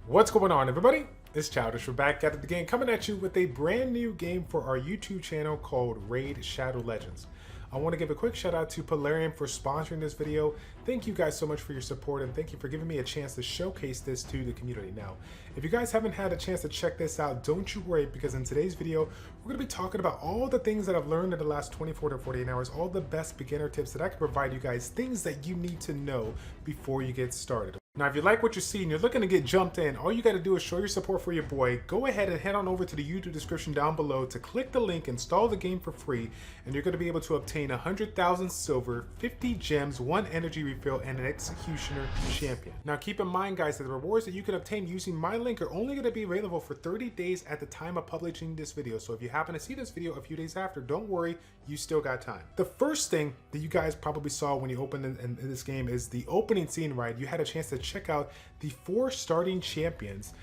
What's going on, everybody? It's Childish. We're back at it again, coming at you with a brand new game for our YouTube channel called Raid Shadow Legends. I want to give a quick shout out to Polarium for sponsoring this video. Thank you guys so much for your support, and thank you for giving me a chance to showcase this to the community. Now, if you guys haven't had a chance to check this out, don't you worry, because in today's video, we're going to be talking about all the things that I've learned in the last 24 to 48 hours, all the best beginner tips that I can provide you guys, things that you need to know before you get started. Now, if you like what you see and you're looking to get jumped in, all you got to do is show your support for your boy. Go ahead and head on over to the YouTube description down below to click the link, install the game for free, and you're going to be able to obtain 100,000 silver, 50 gems, 1 energy refill, and an executioner champion. Now, keep in mind, guys, that the rewards that you can obtain using my link are only going to be available for 30 days at the time of publishing this video. So if you happen to see this video a few days after, don't worry, you still got time. The first thing that you guys probably saw when you opened in this game is the opening scene, right? You had a chance to check out the 4 starting champions,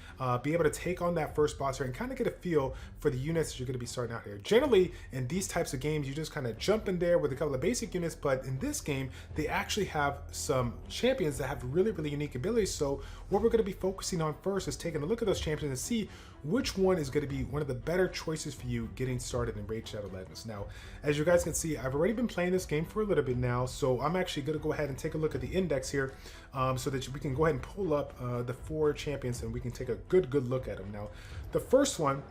be able to take on that first boss here and kind of get a feel for the units that you're going to be starting out here. Generally, in these types of games, you just kind of jump in there with a couple of basic units, but in this game, they actually have some champions that have really, really unique abilities. So what we're going to be focusing on first is taking a look at those champions and see which one is going to be one of the better choices for you getting started in Raid Shadow Legends. Now, as you guys can see, I've already been playing this game for a little bit now, so I'm actually going to go ahead and take a look at the index here so that we can go ahead and pull up the 4 champions and we can take a good look at them. Now, the first one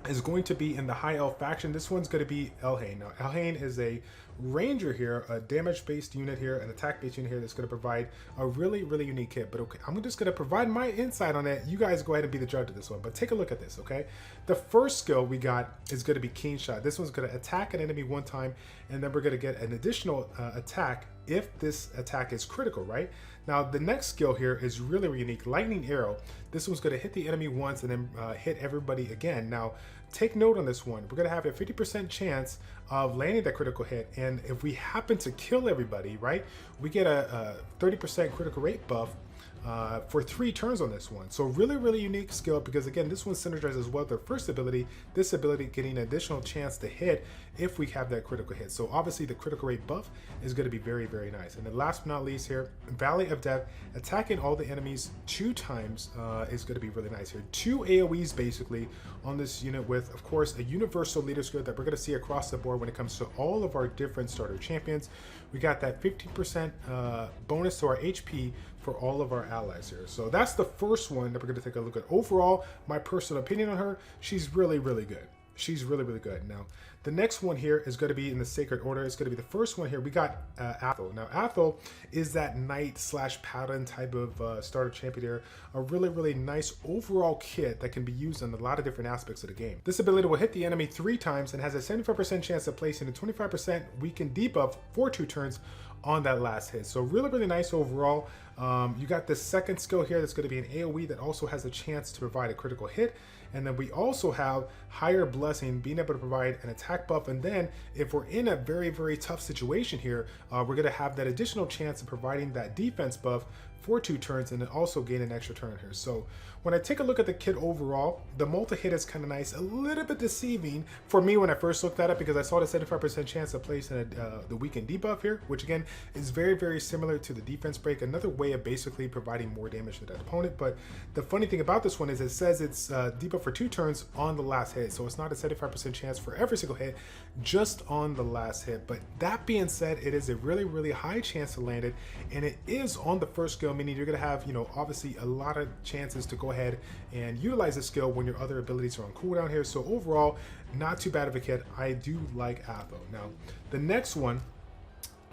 is going to be in the High Elf faction. This one's going to be Elhain. Now, Elhain is a ranger here, a damage-based unit here, an attack-based unit here that's going to provide a really, really unique kit. But okay, I'm just going to provide my insight on it. You guys go ahead and be the judge of this one. But take a look at this, okay? The first skill we got is going to be Keen Shot. This one's going to attack an enemy 1 time, and then we're going to get an additional attack if this attack is critical, right? Now, the next skill here is really, really unique. Lightning Arrow. This one's going to hit the enemy once and then hit everybody again. Now, take note on this one. We're going to have a 50% chance of landing that critical hit, and if we happen to kill everybody, right, we get a 30% critical rate buff for 3 turns on this one. So really, really unique skill, because again, this one synergizes as well with their first ability, this ability getting an additional chance to hit if we have that critical hit. So obviously the critical rate buff is going to be very, very nice. And then last but not least here, Valley of Death, attacking all the enemies 2 times is going to be really nice here. 2 AoEs basically on this unit, with of course a universal leader skill that we're going to see across the board when it comes to all of our different starter champions. We got that 50% bonus to our HP for all of our allies here. So that's the first one that we're going to take a look at. Overall, my personal opinion on her, she's really, really good. She's really, really good. Now, the next one here is going to be in the Sacred Order. It's going to be the first one here. We got Athel. Now, Athel is that knight / paladin type of starter champion here. A really, really nice overall kit that can be used in a lot of different aspects of the game. This ability will hit the enemy 3 times and has a 75% chance of placing a 25% weakened debuff for 2 turns on that last hit. So really, really nice overall. You got this second skill here that's going to be an AoE that also has a chance to provide a critical hit. And then we also have Higher Blessing, being able to provide an attack buff. And then if we're in a very, very tough situation here, we're going to have that additional chance of providing that defense buff for 2 turns, and then also gain an extra turn here. So when I take a look at the kit overall, the multi-hit is kind of nice, a little bit deceiving for me when I first looked at it, because I saw the 75% chance of placing the weakened debuff here, which again is very, very similar to the defense break, another way of basically providing more damage to that opponent. But the funny thing about this one is it says it's debuff for 2 turns on the last hit, so it's not a 75% chance for every single hit, just on the last hit. But that being said, it is a really, really high chance to land it, and it is on the first skill, meaning you're going to have, you know, obviously a lot of chances to go ahead and utilize the skill when your other abilities are on cooldown here. So overall, not too bad of a kit. I do like Athel. Now, the next one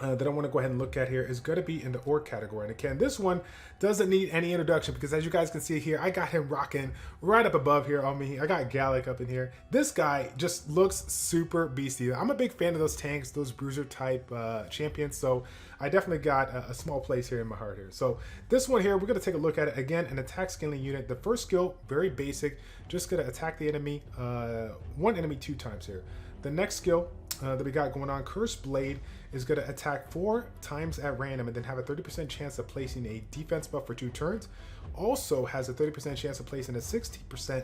that I want to go ahead and look at here is going to be in the Orc category. And again, this one doesn't need any introduction, because as you guys can see here, I got him rocking right up above here on me. I got Gallic up in here. This guy just looks super beastie. I'm a big fan of those tanks, those bruiser type champions, so I definitely got a small place here in my heart here. So this one here, we're going to take a look at it. Again, an attack scaling unit. The first skill, very basic, just going to attack the enemy, 1 enemy 2 times here. The next skill that we got going on, Cursed Blade, is going to attack 4 times at random and then have a 30% chance of placing a defense buff for 2 turns. Also has a 30% chance of placing a 60%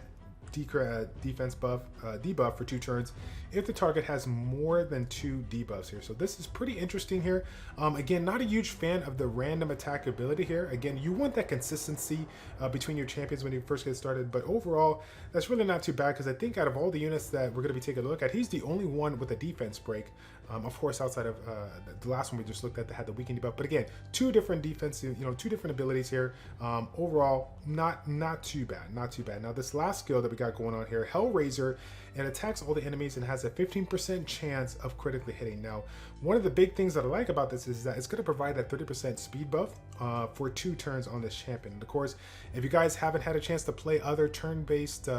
defense buff, debuff for 2 turns if the target has more than 2 debuffs here. So this is pretty interesting here. Again, not a huge fan of the random attack ability here. Again, you want that consistency between your champions when you first get started, but overall, that's really not too bad because I think out of all the units that we're going to be taking a look at, he's the only one with a defense break. Of course, outside of the last one we just looked at that had the weakened debuff. But again, 2 different defensive, 2 different abilities here. Overall, not too bad, not too bad. Now this last skill that we got going on here, Hellraiser, and attacks all the enemies and has a 15% chance of critically hitting. Now, one of the big things that I like about this is that it's going to provide that 30% speed buff for 2 turns on this champion. And of course, if you guys haven't had a chance to play other turn-based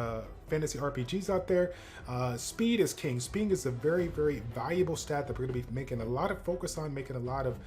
fantasy RPGs out there, speed is king. Speed is a very, very valuable stat that we're going to be making a lot of focus on, making a lot of,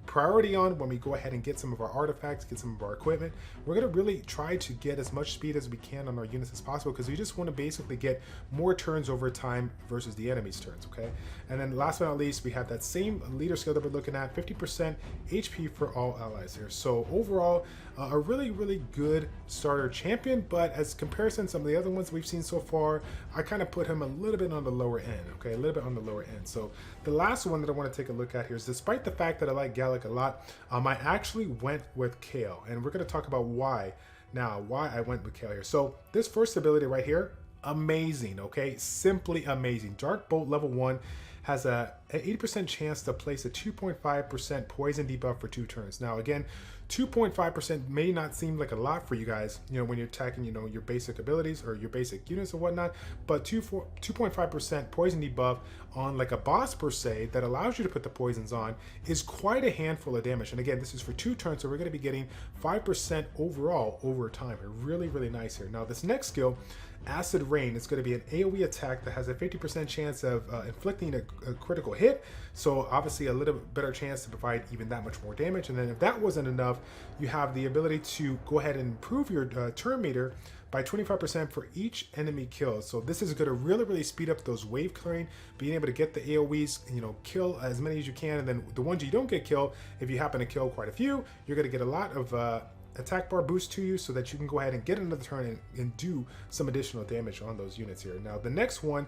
priority on when we go ahead and get some of our artifacts, get some of our equipment. We're going to really try to get as much speed as we can on our units as possible because we just want to basically get more turns over time versus the enemy's turns, okay? And then last but not least, we have that same leader skill that we're looking at, 50% HP for all allies here. So overall, a really, really good starter champion, but as comparison to some of the other ones we've seen so far, I kind of put him a little bit on the lower end, okay? A little bit on the lower end. So the last one that I want to take a look at here is, despite the fact that I like Gallic a lot, I actually went with Kael, and we're going to talk about why I went with Kael here. So this first ability right here, amazing, okay? Simply amazing. Dark Bolt level 1 has an 80% chance to place a 2.5% poison debuff for 2 turns. Now again, 2.5% may not seem like a lot for you guys, when you're attacking, your basic abilities or your basic units or whatnot, but 2.5% poison debuff on like a boss per se that allows you to put the poisons on is quite a handful of damage. And again, this is for 2 turns, so we're going to be getting 5% overall over time. Really, really nice here. Now this next skill, Acid Rain, is going to be an AoE attack that has a 50% chance of inflicting a critical hit, so obviously a little bit better chance to provide even that much more damage. And then if that wasn't enough, you have the ability to go ahead and improve your turn meter by 25% for each enemy kill. So this is going to really, really speed up those wave clearing, being able to get the AoEs, kill as many as you can, and then the ones you don't get killed, if you happen to kill quite a few, you're going to get a lot of attack bar boost to you so that you can go ahead and get another turn and do some additional damage on those units here. Now the next one,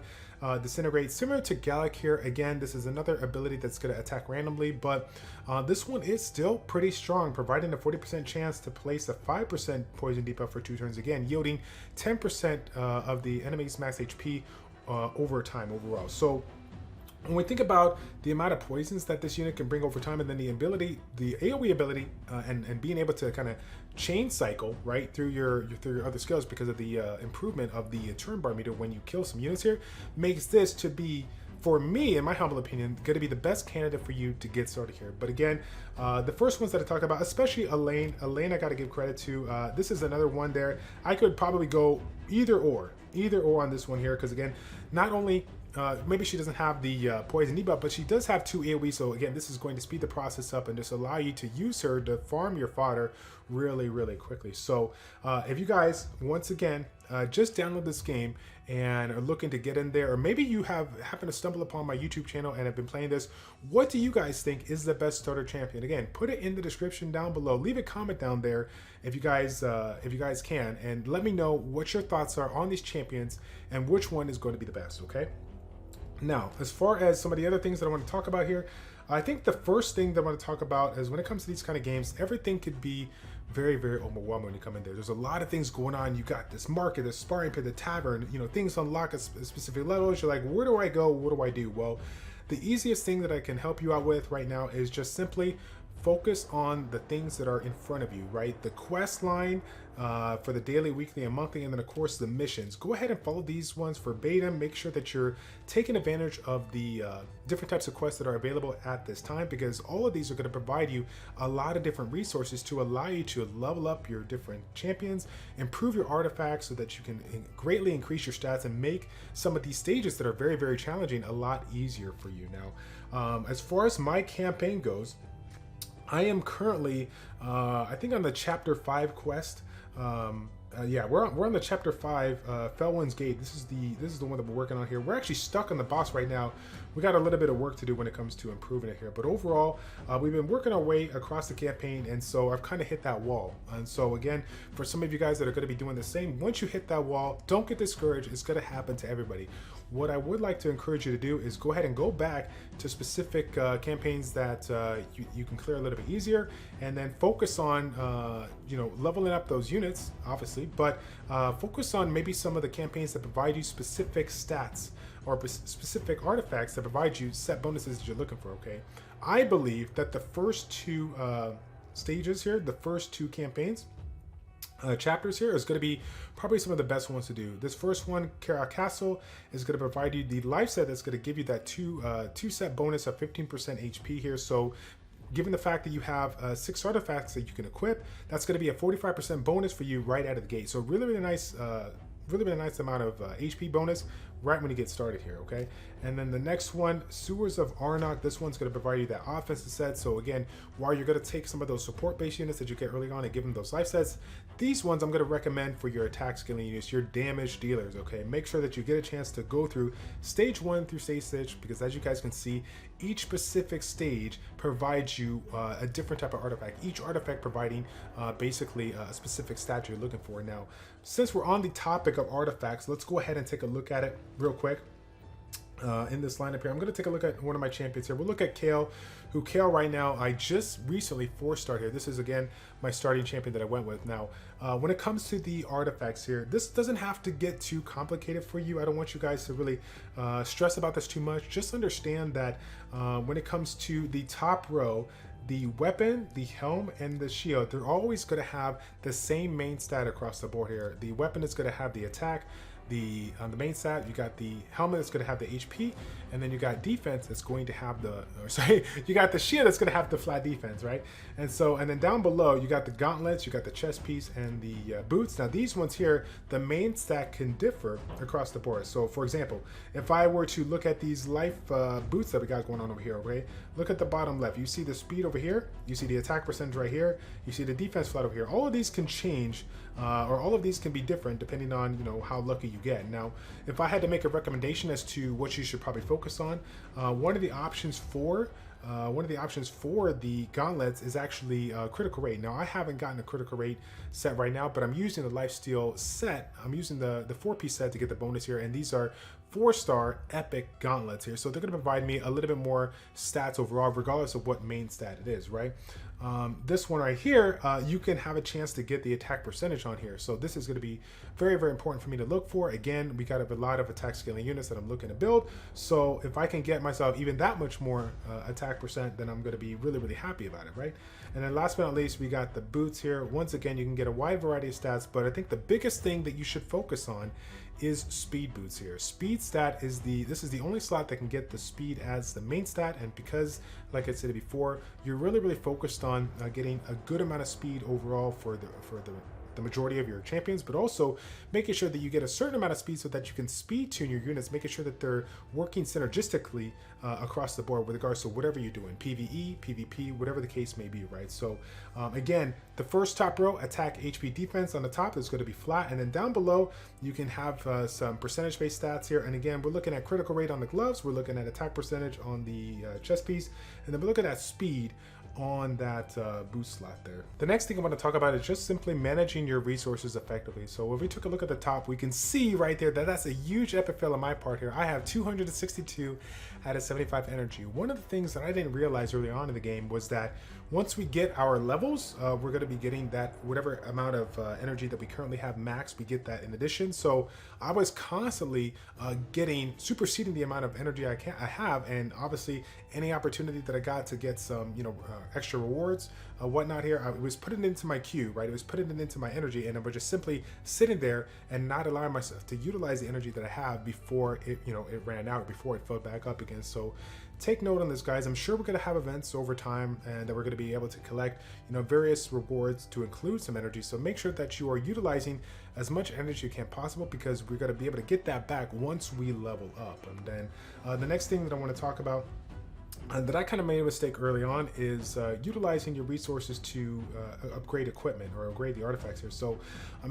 Disintegrate, similar to Gallic here. Again, this is another ability that's going to attack randomly, but this one is still pretty strong, providing a 40% chance to place a 5% poison debuff for 2 turns, again yielding 10% of the enemy's max HP over time overall. So when we think about the amount of poisons that this unit can bring over time, and then the ability, the AoE ability, and being able to kind of chain cycle right through your other skills because of the improvement of the turn bar meter when you kill some units here, makes this to be, for me, in my humble opinion, going to be the best candidate for you to get started here. But again, the first ones that I talked about, especially Elaine, I got to give credit to. This is another one there. I could probably go either or on this one here, because again, not only maybe she doesn't have the poison debuff, but she does have 2 AoE, so again, this is going to speed the process up and just allow you to use her to farm your fodder really, really quickly. So if you guys, once again, just download this game and are looking to get in there, or maybe you happen to stumble upon my YouTube channel and have been playing this, what do you guys think is the best starter champion? Again, put it in the description down below. Leave a comment down there if you guys can, and let me know what your thoughts are on these champions and which one is going to be the best, okay? Now, as far as some of the other things that I want to talk about here, I think the first thing that I want to talk about is when it comes to these kind of games, everything could be very, very overwhelming when you come in there. There's a lot of things going on. You got this market, the sparring pit, the tavern, things unlock at specific levels. You're like, where do I go? What do I do? Well, the easiest thing that I can help you out with right now is just simply focus on the things that are in front of you, right? The quest line for the daily, weekly, and monthly, and then of course the missions. Go ahead and follow these ones verbatim. Make sure that you're taking advantage of the different types of quests that are available at this time, because all of these are going to provide you a lot of different resources to allow you to level up your different champions, improve your artifacts so that you can greatly increase your stats and make some of these stages that are very, very challenging a lot easier for you. Now, as far as my campaign goes, I am currently, I think, on the Chapter 5 quest. Yeah, we're on the Chapter 5, Felwin's Gate. This is the one that we're working on here. We're actually stuck on the boss right now. We got a little bit of work to do when it comes to improving it here. But overall, we've been working our way across the campaign, and so I've kind of hit that wall. And so again, for some of you guys that are going to be doing the same, once you hit that wall, don't get discouraged. It's going to happen to everybody. What I would like to encourage you to do is go ahead and go back to specific campaigns that you can clear a little bit easier, and then focus on leveling up those units, obviously, but focus on maybe some of the campaigns that provide you specific stats or specific artifacts that provide you set bonuses that you're looking for. Okay, I believe that the first two stages here, the first two campaigns, chapters here, is going to be probably some of the best ones to do. This first one, Kara Castle, is going to provide you the life set that's going to give you that two set bonus of 15% HP here. So given the fact that you have 6 artifacts that you can equip, that's going to be a 45% bonus for you right out of the gate. So really nice amount of HP bonus right when you get started here. Okay, and then the next one, Sewers of Arnok, this one's going to provide you that offensive set. So again, while you're going to take some of those support based units that you get early on and give them those life sets, these ones I'm going to recommend for your attack scaling units, your damage dealers. Okay, make sure that you get a chance to go through stage 1 through stage 6, because as you guys can see, each specific stage provides you a different type of artifact, each artifact providing basically a specific stat you're looking for. Now, since we're on the topic of artifacts, let's go ahead and take a look at it real quick. In this lineup here, I'm going to take a look at one of my champions here. We'll look at Kale, Kale right now, I just recently 4-starred here. This is, again, my starting champion that I went with. Now, when it comes to the artifacts here, this doesn't have to get too complicated for you. I don't want you guys to really stress about this too much. Just understand that when it comes to the top row, the weapon, the helm, and the shield, they're always going to have the same main stat across the board here. The weapon is going to have the attack. On the main stat, you got the helmet that's going to have the HP, and then you got defense that's going to have you got the shield that's going to have the flat defense, right? And then down below, you got the gauntlets, you got the chest piece, and the boots. Now these ones here, the main stat can differ across the board. So for example, if I were to look at these life boots that we got going on over here, okay? Look at the bottom left. You see the speed over here, you see the attack percentage right here, you see the defense flat over here. All of these can change, or all of these can be different depending on how lucky you get. Now, if I had to make a recommendation as to what you should probably focus on, one of the options for the gauntlets is actually critical rate. Now, I haven't gotten a critical rate set right now, but I'm using the lifesteal set. I'm using the 4-piece set to get the bonus here, and these are 4-star epic gauntlets here. So they're going to provide me a little bit more stats overall, regardless of what main stat it is, right? This one right here, you can have a chance to get the attack percentage on here. So this is going to be very, very important for me to look for. Again, we got a lot of attack scaling units that I'm looking to build. So if I can get myself even that much more attack percent, then I'm going to be really, really happy about it, right? And then last but not least, we got the boots here. Once again, you can get a wide variety of stats, but I think the biggest thing that you should focus on is speed boots here. Speed stat is this is the only slot that can get the speed as the main stat, and because, like I said before, you're really, really focused on getting a good amount of speed overall for the majority of your champions, but also making sure that you get a certain amount of speed so that you can speed tune your units, making sure that they're working synergistically across the board with regards to whatever you're doing, PvE, PvP, whatever the case may be, right? So again, the first top row, attack, HP, defense on the top is going to be flat, and then down below you can have some percentage based stats here. And again, we're looking at critical rate on the gloves, we're looking at attack percentage on the chest piece, and then we're looking at speed on that boost slot there. The next thing I want to talk about is just simply managing your resources effectively. So if we took a look at the top, we can see right there that that's a huge epic fail on my part here. I have 262 out of 75 energy. One of the things that I didn't realize early on in the game was that once we get our levels, we're going to be getting that whatever amount of energy that we currently have max, we get that in addition. So I was constantly superseding the amount of energy I have, and obviously any opportunity that I got to get some extra rewards, whatnot here, I was putting it into my queue, right? It was putting it into my energy, and I was just simply sitting there and not allowing myself to utilize the energy that I have before it it ran out, before it filled back up again. So take note on this, guys. I'm sure we're going to have events over time, and that we're going to be able to collect various rewards to include some energy. So make sure that you are utilizing as much energy you can possible, because we're going to be able to get that back once we level up. And then the next thing that I want to talk about that I kind of made a mistake early on is utilizing your resources to upgrade equipment or upgrade the artifacts here. So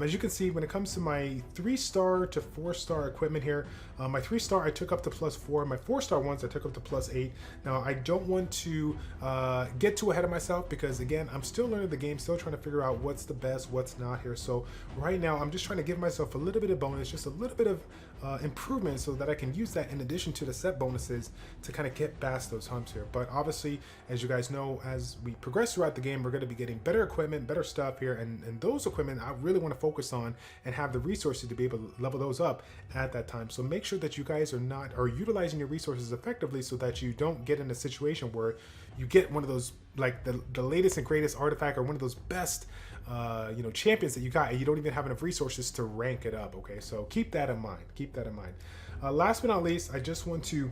as you can see, when it comes to my 3-star to 4-star equipment here, my 3-star I took up to +4, my 4-star ones I took up to +8. Now I don't want to get too ahead of myself because again, I'm still learning the game, still trying to figure out what's the best, what's not here. So right now I'm just trying to give myself a little bit of bonus, just a little bit of improvement so that I can use that in addition to the set bonuses to kind of get past those humps here. But obviously, as you guys know, as we progress throughout the game, we're going to be getting better equipment, better stuff here, and those equipment I really want to focus on and have the resources to be able to level those up at that time. So make sure that you guys are utilizing your resources effectively so that you don't get in a situation where you get one of those, like the latest and greatest artifact or one of those best champions that you got and you don't even have enough resources to rank it up. Okay, so keep that in mind. Keep that in mind. Last but not least, I just want to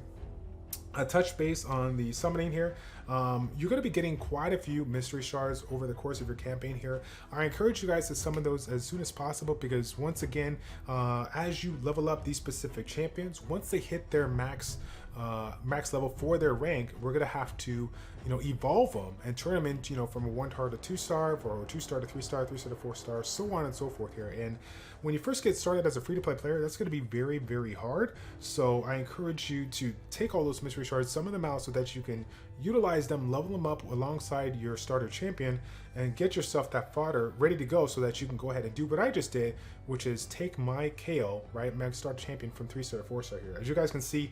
touch base on the summoning here. You're going to be getting quite a few mystery shards over the course of your campaign here. I encourage you guys to summon those as soon as possible because once again, as you level up these specific champions, once they hit their max level for their rank, we're gonna have to evolve them and turn them into from a 1-star to 2-star, or 2-star to 3-star, 3-star to 4-star, so on and so forth here. And when you first get started as a free-to-play player, that's going to be very, very hard. So I encourage you to take all those mystery shards, summon them out so that you can utilize them, level them up alongside your starter champion, and get yourself that fodder ready to go so that you can go ahead and do what I just did, which is take my Kale, right, max starter champion from 3-star to 4-star here. As you guys can see,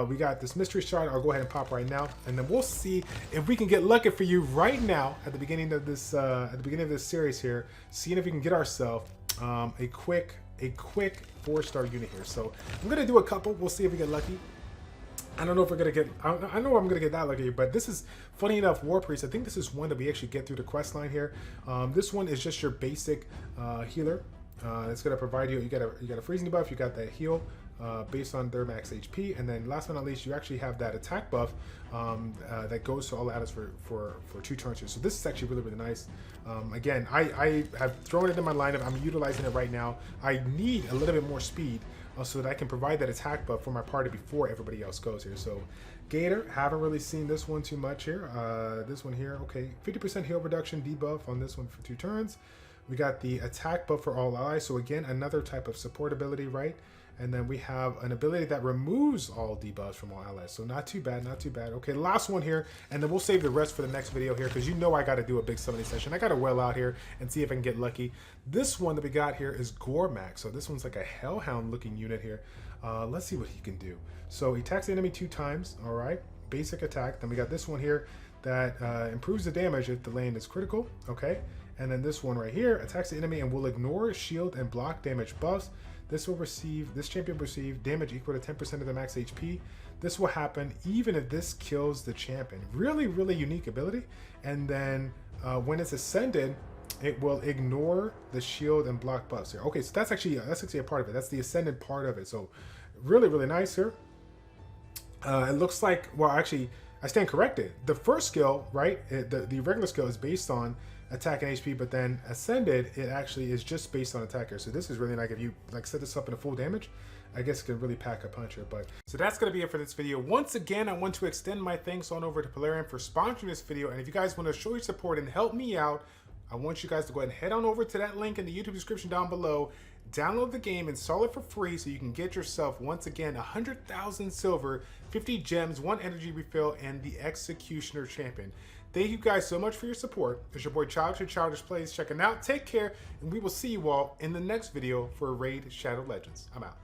we got this mystery shard. I'll go ahead and pop right now, and then we'll see if we can get lucky for you right now at the beginning of this series here, seeing if we can get ourselves a quick 4-star unit here. So I'm gonna do a couple. We'll see if we get lucky. I don't know if we're gonna get. I know I'm gonna get that lucky, but this is funny enough. War Priest. I think this is one that we actually get through the quest line here. This one is just your basic healer. It's gonna provide you. You got a freezing buff. You got that heal based on their max HP, and then last but not least, you actually have that attack buff that goes to all adders for 2 turns here. So this is actually really, really nice. Again, I have thrown it in my lineup. I'm utilizing it right now. I need a little bit more speed so that I can provide that attack buff for my party before everybody else goes here. So Gator, haven't really seen this one too much here. This one here, okay, 50% heal reduction debuff on this one for 2 turns. We got the attack buff for all allies. So again, another type of support ability, right? And then we have an ability that removes all debuffs from all allies. So not too bad, not too bad. Okay, last one here, and then we'll save the rest for the next video here because I got to do a big summoning session. I got to well out here and see if I can get lucky. This one that we got here is Gormak. So this one's like a Hellhound looking unit here. Let's see what he can do. So he attacks the enemy 2 times, all right? Basic attack. Then we got this one here that improves the damage if the lane is critical, okay? And then this one right here attacks the enemy and will ignore shield and block damage buffs. This champion will receive damage equal to 10% of the max HP. This will happen even if this kills the champion. Really, really unique ability. And then when it's ascended, it will ignore the shield and block buffs here. Okay, so that's actually a part of it. That's the ascended part of it. So really, really nice here. It looks like, well, actually, I stand corrected. The first skill, right, the regular skill is based on attack and HP, but then ascended, it actually is just based on attack here. So this is really nice. If you set this up in a full damage, I guess it can really pack a punch here. But so that's gonna be it for this video. Once again, I want to extend my thanks on over to Plarium for sponsoring this video. And if you guys want to show your support and help me out, I want you guys to go ahead and head on over to that link in the YouTube description down below. Download the game, install it for free so you can get yourself, once again, 100,000 silver, 50 gems, 1 energy refill, and the Executioner Champion. Thank you guys so much for your support. It's your boy Childish Plays checking out. Take care, and we will see you all in the next video for Raid Shadow Legends. I'm out.